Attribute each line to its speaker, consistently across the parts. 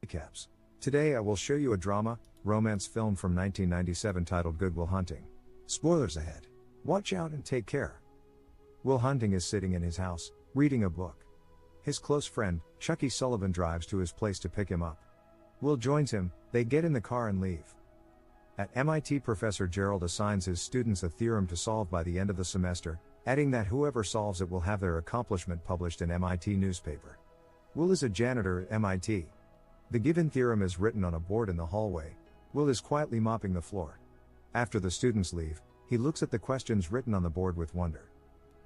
Speaker 1: Recaps. Today I will show you a drama, romance film from 1997 titled Good Will Hunting. Spoilers ahead. Watch out and take care. Will Hunting is sitting in his house, reading a book. His close friend, Chucky Sullivan, drives to his place to pick him up. Will joins him, they get in the car and leave. At MIT, Professor Gerald assigns his students a theorem to solve by the end of the semester, adding that whoever solves it will have their accomplishment published in MIT newspaper. Will is a janitor at MIT. The given theorem is written on a board in the hallway. Will is quietly mopping the floor. After the students leave, he looks at the questions written on the board with wonder.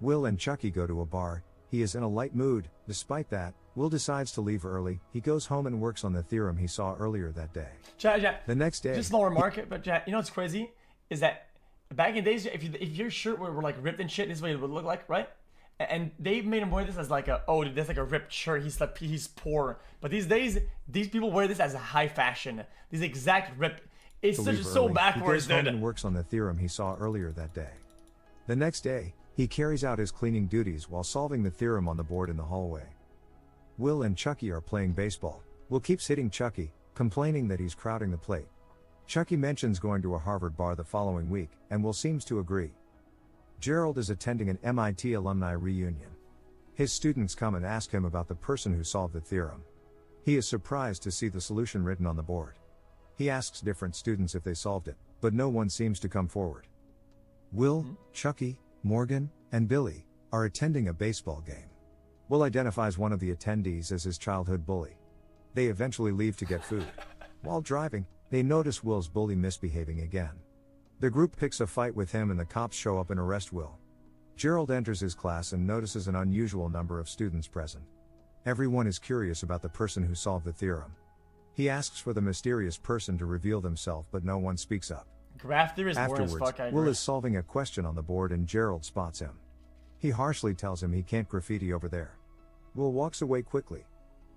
Speaker 1: Will and Chucky go to a bar. He is in a light mood. Despite that, Will decides to leave early. He goes home and works on the theorem he saw earlier that day.
Speaker 2: Chad,
Speaker 1: The next day,
Speaker 2: just a small remark, but Chad, you know what's crazy is that back in days, if your shirt were like ripped and shit, this is what it would look like, right? And they made him wear this as like that's like a ripped shirt. He's poor. But these days, these people wear this as a high fashion. These exact ripped. It's so backwards.
Speaker 1: He goes home and works on the theorem he saw earlier that day. The next day, he carries out his cleaning duties while solving the theorem on the board in the hallway. Will and Chucky are playing baseball. Will keeps hitting Chucky, complaining that he's crowding the plate. Chucky mentions going to a Harvard bar the following week, and Will seems to agree. Gerald is attending an MIT alumni reunion. His students come and ask him about the person who solved the theorem. He is surprised to see the solution written on the board. He asks different students if they solved it, but no one seems to come forward. Will, Chucky, Morgan, and Billy are attending a baseball game. Will identifies one of the attendees as his childhood bully. They eventually leave to get food. While driving, they notice Will's bully misbehaving again. The group picks a fight with him and the cops show up and arrest Will. Gerald enters his class and notices an unusual number of students present. Everyone is curious about the person who solved the theorem. He asks for the mysterious person to reveal themselves, but no one speaks up.
Speaker 2: Graph theory is boring as
Speaker 1: Afterwards,
Speaker 2: fuck.
Speaker 1: Will is solving a question on the board and Gerald spots him. He harshly tells him he can't graffiti over there. Will walks away quickly.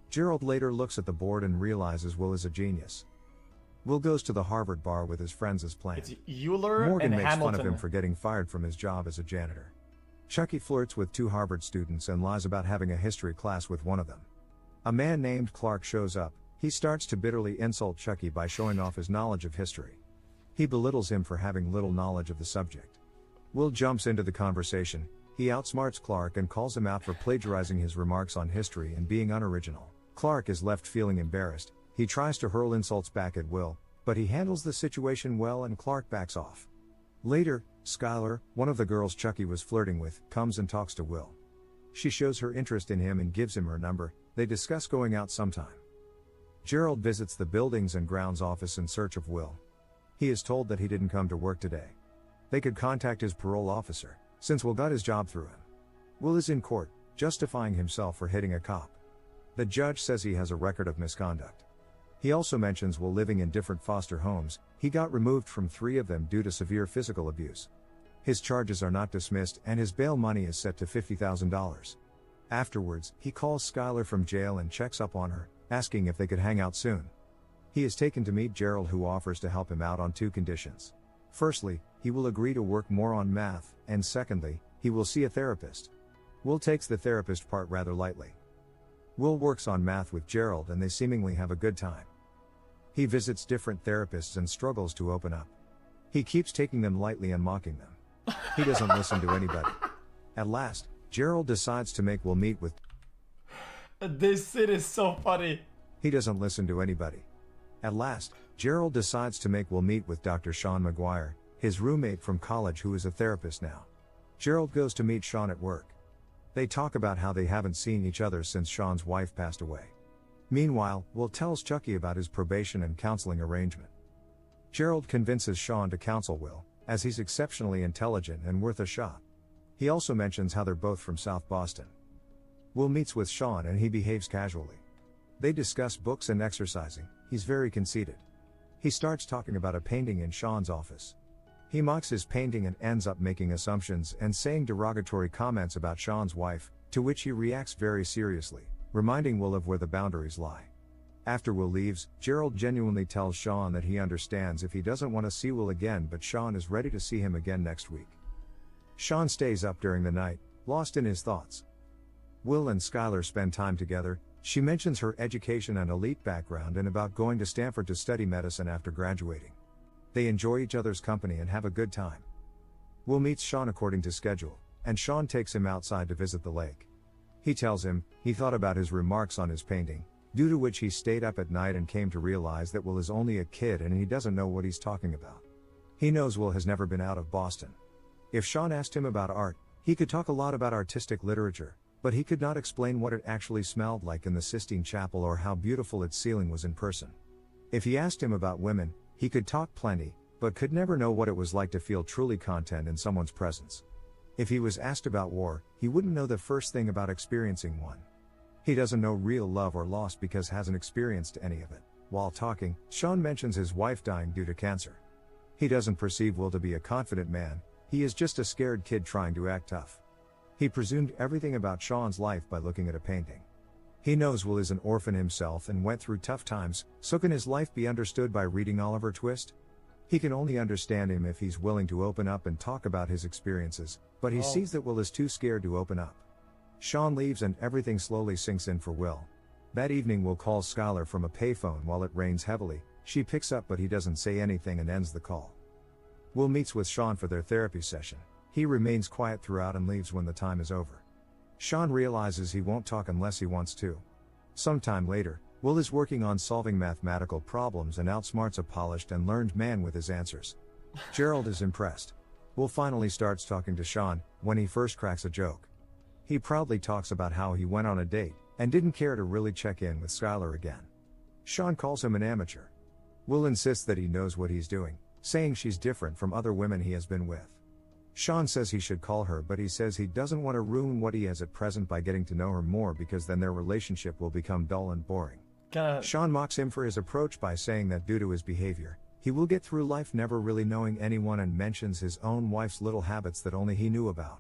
Speaker 1: Gerald later looks at the board and realizes Will is a genius. Will goes to the Harvard bar with his friends as planned.
Speaker 2: It's Euler
Speaker 1: Morgan
Speaker 2: and
Speaker 1: makes
Speaker 2: Hamilton.
Speaker 1: fun of him for getting fired from his job as a janitor. Chucky flirts with two Harvard students and lies about having a history class with one of them. A man named Clark shows up. He starts to bitterly insult Chucky by showing off his knowledge of history. He belittles him for having little knowledge of the subject. Will jumps into the conversation. He outsmarts Clark and calls him out for plagiarizing his remarks on history and being unoriginal. Clark is left feeling embarrassed. He tries to hurl insults back at Will, but he handles the situation well and Clark backs off. Later, Skylar, one of the girls Chucky was flirting with, comes and talks to Will. She shows her interest in him and gives him her number. They discuss going out sometime. Gerald visits the buildings and grounds office in search of Will. He is told that he didn't come to work today. They could contact his parole officer, since Will got his job through him. Will is in court, justifying himself for hitting a cop. The judge says he has a record of misconduct. He also mentions Will living in different foster homes. He got removed from 3 of them due to severe physical abuse. His charges are not dismissed and his bail money is set to $50,000. Afterwards, he calls Skylar from jail and checks up on her, asking if they could hang out soon. He is taken to meet Gerald, who offers to help him out on 2 conditions. Firstly, he will agree to work more on math, and secondly, he will see a therapist. Will takes the therapist part rather lightly. Will works on math with Gerald and they seemingly have a good time. He visits different therapists and struggles to open up. He keeps taking them lightly and mocking them. He doesn't listen to anybody. At last, Gerald decides to make Will meet with.
Speaker 2: This shit is so funny.
Speaker 1: He doesn't listen to anybody. At last, Gerald decides to make Will meet with Dr. Sean McGuire, his roommate from college who is a therapist now. Gerald goes to meet Sean at work. They talk about how they haven't seen each other since Sean's wife passed away. Meanwhile, Will tells Chucky about his probation and counseling arrangement. Gerald convinces Sean to counsel Will, as he's exceptionally intelligent and worth a shot. He also mentions how they're both from South Boston. Will meets with Sean and he behaves casually. They discuss books and exercising. He's very conceited. He starts talking about a painting in Sean's office. He mocks his painting and ends up making assumptions and saying derogatory comments about Sean's wife, to which he reacts very seriously, reminding Will of where the boundaries lie. After Will leaves, Gerald genuinely tells Sean that he understands if he doesn't want to see Will again, but Sean is ready to see him again next week. Sean stays up during the night, lost in his thoughts. Will and Skylar spend time together. She mentions her education and elite background and about going to Stanford to study medicine after graduating. They enjoy each other's company and have a good time. Will meets Sean according to schedule, and Sean takes him outside to visit the lake. He tells him he thought about his remarks on his painting, due to which he stayed up at night and came to realize that Will is only a kid and he doesn't know what he's talking about. He knows Will has never been out of Boston. If Sean asked him about art, he could talk a lot about artistic literature, but he could not explain what it actually smelled like in the Sistine Chapel or how beautiful its ceiling was in person. If he asked him about women, he could talk plenty, but could never know what it was like to feel truly content in someone's presence. If he was asked about war, he wouldn't know the first thing about experiencing one. He doesn't know real love or loss because hasn't experienced any of it. While talking, Sean mentions his wife dying due to cancer. He doesn't perceive Will to be a confident man, he is just a scared kid trying to act tough. He presumed everything about Sean's life by looking at a painting. He knows Will is an orphan himself and went through tough times, so can his life be understood by reading Oliver Twist? He can only understand him if he's willing to open up and talk about his experiences, but he sees that Will is too scared to open up. Sean leaves and everything slowly sinks in for Will. That evening Will calls Skylar from a payphone while it rains heavily. She picks up but he doesn't say anything and ends the call. Will meets with Sean for their therapy session. He remains quiet throughout and leaves when the time is over. Sean realizes he won't talk unless he wants to. Sometime later, Will is working on solving mathematical problems and outsmarts a polished and learned man with his answers. Gerald is impressed. Will finally starts talking to Sean, when he first cracks a joke. He proudly talks about how he went on a date, and didn't care to really check in with Skylar again. Sean calls him an amateur. Will insists that he knows what he's doing, saying she's different from other women he has been with. Sean says he should call her but he says he doesn't want to ruin what he has at present by getting to know her more because then their relationship will become dull and boring. Sean mocks him for his approach by saying that due to his behavior, he will get through life never really knowing anyone and mentions his own wife's little habits that only he knew about.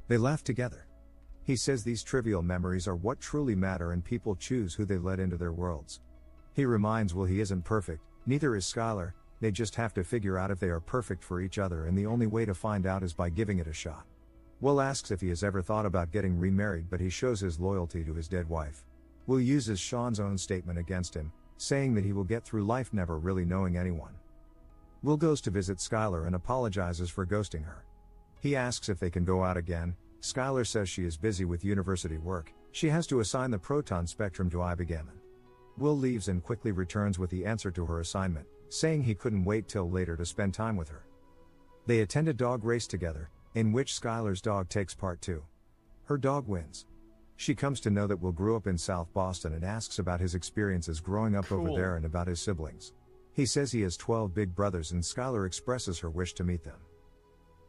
Speaker 1: They laugh together. He says these trivial memories are what truly matter and people choose who they let into their worlds. He reminds Will he isn't perfect, neither is Skylar, they just have to figure out if they are perfect for each other and the only way to find out is by giving it a shot. Will asks if he has ever thought about getting remarried but he shows his loyalty to his dead wife. Will uses Sean's own statement against him, saying that he will get through life never really knowing anyone. Will goes to visit Skylar and apologizes for ghosting her. He asks if they can go out again. Skylar says she is busy with university work, she has to assign the proton spectrum to Ibigammon. Will leaves and quickly returns with the answer to her assignment, saying he couldn't wait till later to spend time with her. They attend a dog race together, in which Skylar's dog takes part too. Her dog wins. She comes to know that Will grew up in South Boston and asks about his experiences growing up over there and about his siblings. He says he has 12 big brothers and Skylar expresses her wish to meet them.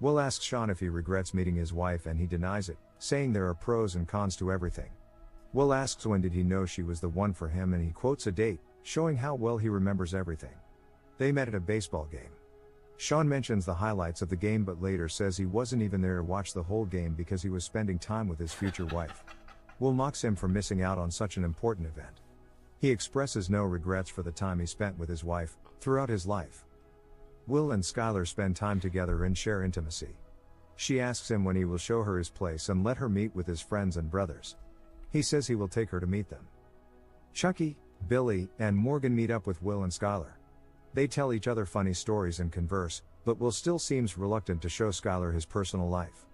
Speaker 1: Will asks Sean if he regrets meeting his wife and he denies it, saying there are pros and cons to everything. Will asks when did he know she was the one for him and he quotes a date, showing how well he remembers everything. They met at a baseball game. Sean mentions the highlights of the game but later says he wasn't even there to watch the whole game because he was spending time with his future wife. Will mocks him for missing out on such an important event. He expresses no regrets for the time he spent with his wife, throughout his life. Will and Skylar spend time together and share intimacy. She asks him when he will show her his place and let her meet with his friends and brothers. He says he will take her to meet them. Chucky, Billy, and Morgan meet up with Will and Skylar. They tell each other funny stories and converse, but Will still seems reluctant to show Skylar his personal life.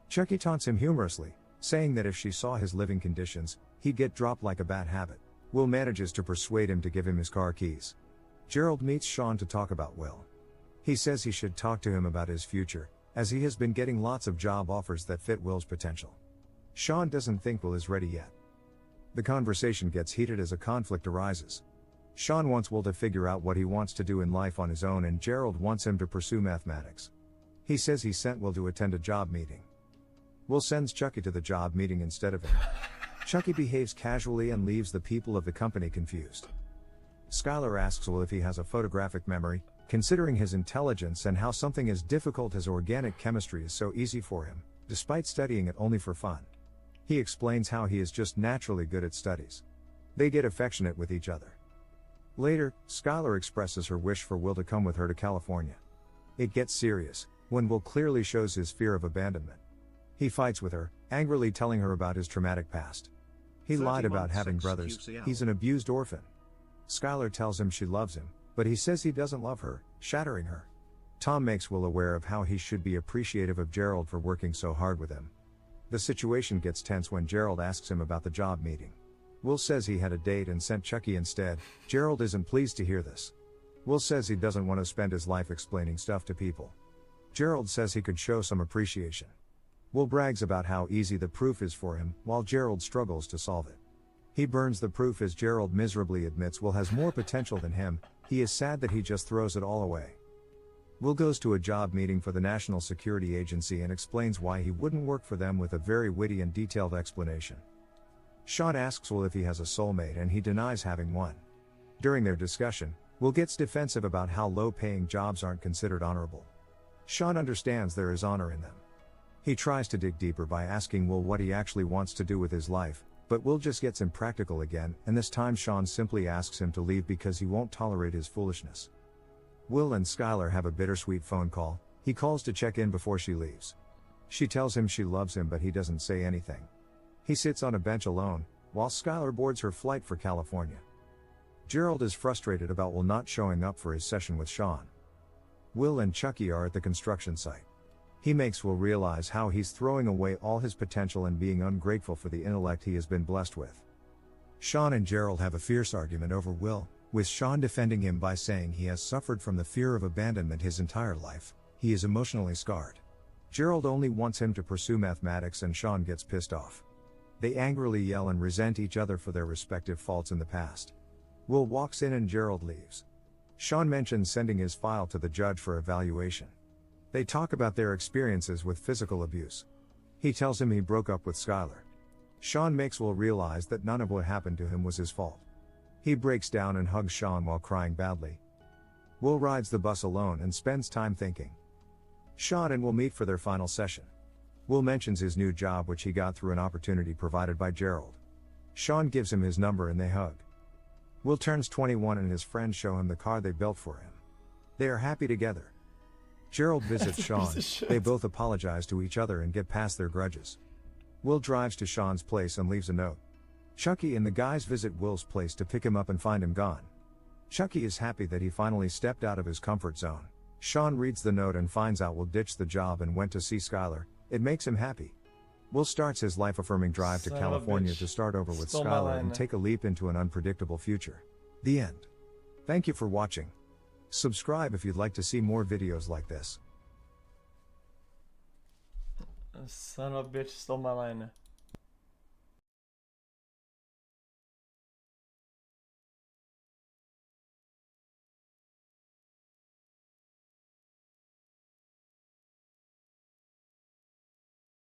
Speaker 1: Chucky taunts him humorously, saying that if she saw his living conditions, he'd get dropped like a bad habit. Will manages to persuade him to give him his car keys. Gerald meets Sean to talk about Will. He says he should talk to him about his future, as he has been getting lots of job offers that fit Will's potential. Sean doesn't think Will is ready yet. The conversation gets heated as a conflict arises. Sean wants Will to figure out what he wants to do in life on his own and Gerald wants him to pursue mathematics. He says he sent Will to attend a job meeting. Will sends Chucky to the job meeting instead of him. Chucky behaves casually and leaves the people of the company confused. Skylar asks Will if he has a photographic memory, considering his intelligence and how something as difficult as organic chemistry is so easy for him, despite studying it only for fun. He explains how he is just naturally good at studies. They get affectionate with each other. Later, Skylar expresses her wish for Will to come with her to California. It gets serious, when Will clearly shows his fear of abandonment. He fights with her, angrily telling her about his traumatic past. He
Speaker 3: 30
Speaker 1: lied about
Speaker 3: months
Speaker 1: having brothers,
Speaker 3: XQCL.
Speaker 1: he's an abused orphan. Skylar tells him she loves him, but he says he doesn't love her, shattering her. Tom makes Will aware of how he should be appreciative of Gerald for working so hard with him. The situation gets tense when Gerald asks him about the job meeting. Will says he had a date and sent Chucky instead. Gerald isn't pleased to hear this. Will says he doesn't want to spend his life explaining stuff to people. Gerald says he could show some appreciation. Will brags about how easy the proof is for him, while Gerald struggles to solve it. He burns the proof as Gerald miserably admits Will has more potential than him. He is sad that he just throws it all away. Will goes to a job meeting for the National Security Agency and explains why he wouldn't work for them with a very witty and detailed explanation. Sean asks Will if he has a soulmate and he denies having one. During their discussion, Will gets defensive about how low-paying jobs aren't considered honorable. Sean understands there is honor in them. He tries to dig deeper by asking Will what he actually wants to do with his life, but Will just gets impractical again, and this time Sean simply asks him to leave because he won't tolerate his foolishness. Will and Skylar have a bittersweet phone call. He calls to check in before she leaves. She tells him she loves him, but he doesn't say anything. He sits on a bench alone, while Skylar boards her flight for California. Gerald is frustrated about Will not showing up for his session with Sean. Will and Chucky are at the construction site. He makes Will realize how he's throwing away all his potential and being ungrateful for the intellect he has been blessed with. Sean and Gerald have a fierce argument over Will, with Sean defending him by saying he has suffered from the fear of abandonment his entire life. He is emotionally scarred. Gerald only wants him to pursue mathematics and Sean gets pissed off. They angrily yell and resent each other for their respective faults in the past. Will walks in and Gerald leaves. Sean mentions sending his file to the judge for evaluation. They talk about their experiences with physical abuse. He tells him he broke up with Skylar. Sean makes Will realize that none of what happened to him was his fault. He breaks down and hugs Sean while crying badly. Will rides the bus alone and spends time thinking. Sean and Will meet for their final session. Will mentions his new job, which he got through an opportunity provided by Gerald. Sean gives him his number and they hug. Will turns 21 and his friends show him the car they built for him. They are happy together. Gerald visits Sean. They both apologize to each other and get past their grudges. Will drives to Sean's place and leaves a note. Chucky and the guys visit Will's place to pick him up and find him gone. Chucky is happy that he finally stepped out of his comfort zone. Sean reads the note and finds out Will ditched the job and went to see Skylar. It makes him happy. Will starts his life-affirming drive to
Speaker 2: Son of a
Speaker 1: California
Speaker 2: bitch.
Speaker 1: to start over with
Speaker 2: Stole my
Speaker 1: Skylar
Speaker 2: line.
Speaker 1: and take a leap into an unpredictable future. The end. Thank you for watching. Subscribe if you'd like to see more videos like this.
Speaker 2: Son of a bitch stole my line.